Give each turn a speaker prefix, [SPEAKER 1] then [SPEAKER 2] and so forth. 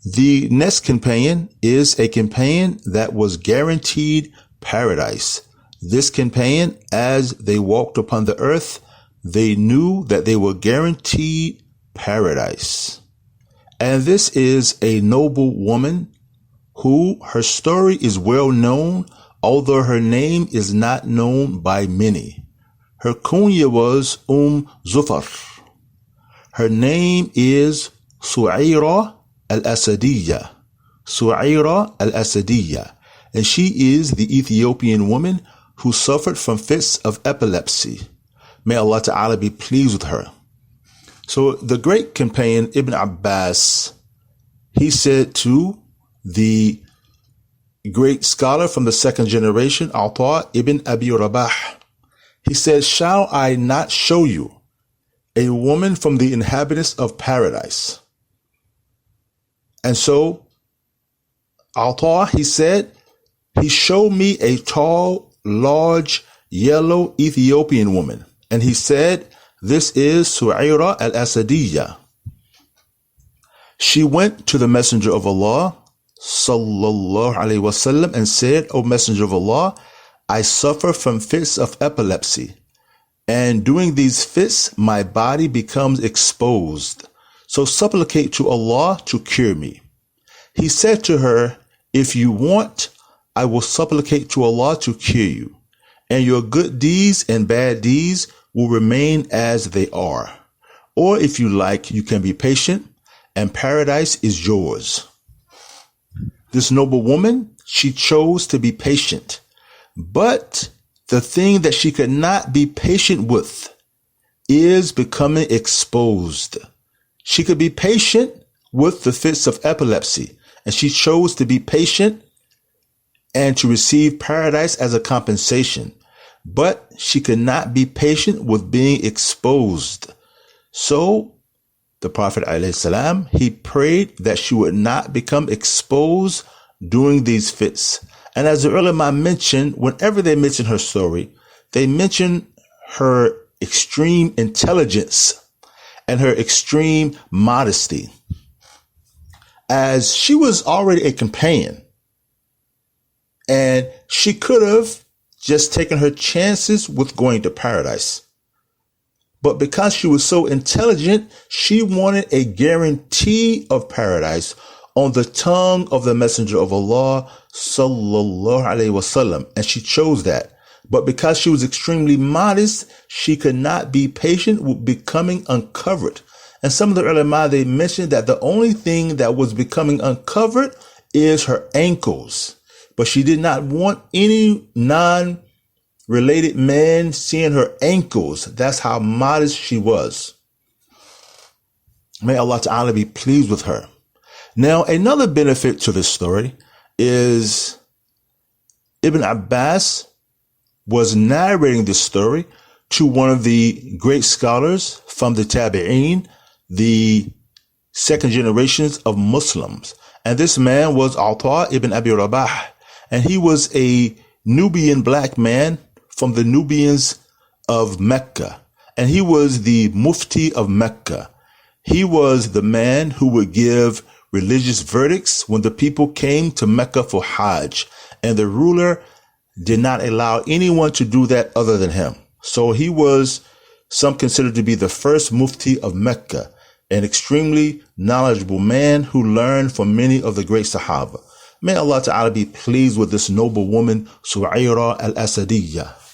[SPEAKER 1] The next companion is a companion that was guaranteed paradise. This companion, as they walked upon the earth, they knew that they were guaranteed paradise. And this is a noble woman who her story is well known, although her name is not known by many. Her kunya was Zufar. Her name is Su'ayra al-Assadiyyah. Su'ayra al-Assadiyyah. And she is the Ethiopian woman who suffered from fits of epilepsy. May Allah Ta'ala be pleased with her. So the great companion Ibn Abbas, he said to the great scholar from the second generation, Ata ibn Abi Rabah, he said, shall I not show you a woman from the inhabitants of paradise? And so Ata, he said, he showed me a tall, large, yellow Ethiopian woman. And he said, this is Su'ayra al-Assadiyyah. She went to the Messenger of Allah, sallallahu alaihi wasallam, and said, O Messenger of Allah, I suffer from fits of epilepsy. And during these fits, my body becomes exposed. So supplicate to Allah to cure me. He said to her, if you want, I will supplicate to Allah to cure you, and your good deeds and bad deeds will remain as they are. Or if you like, you can be patient, and paradise is yours. This noble woman, she chose to be patient, but the thing that she could not be patient with is becoming exposed. She could be patient with the fits of epilepsy, and she chose to be patient and to receive paradise as a compensation. But she could not be patient with being exposed. So the Prophet ﷺ, he prayed that she would not become exposed during these fits. And as the ulama mentioned, whenever they mention her story, they mention her extreme intelligence and her extreme modesty. As she was already a companion, and she could have just taken her chances with going to paradise. But because she was so intelligent, she wanted a guarantee of paradise on the tongue of the Messenger of Allah, sallallahu alaihi wasallam, and she chose that. But because she was extremely modest, she could not be patient with becoming uncovered. And some of the ulama, they mentioned that the only thing that was becoming uncovered is her ankles. But she did not want any non-related man seeing her ankles. That's how modest she was. May Allah Ta'ala be pleased with her. Now, another benefit to this story is Ibn Abbas was narrating this story to one of the great scholars from the Tabi'een, the second generations of Muslims. And this man was Ata ibn Abi Rabah. And he was a Nubian black man from the Nubians of Mecca. And he was the Mufti of Mecca. He was the man who would give religious verdicts when the people came to Mecca for Hajj. And the ruler did not allow anyone to do that other than him. So he was some considered to be the first Mufti of Mecca, an extremely knowledgeable man who learned from many of the great Sahaba. May Allah Ta'ala be pleased with this noble woman, Su'ayra al-Assadiyyah.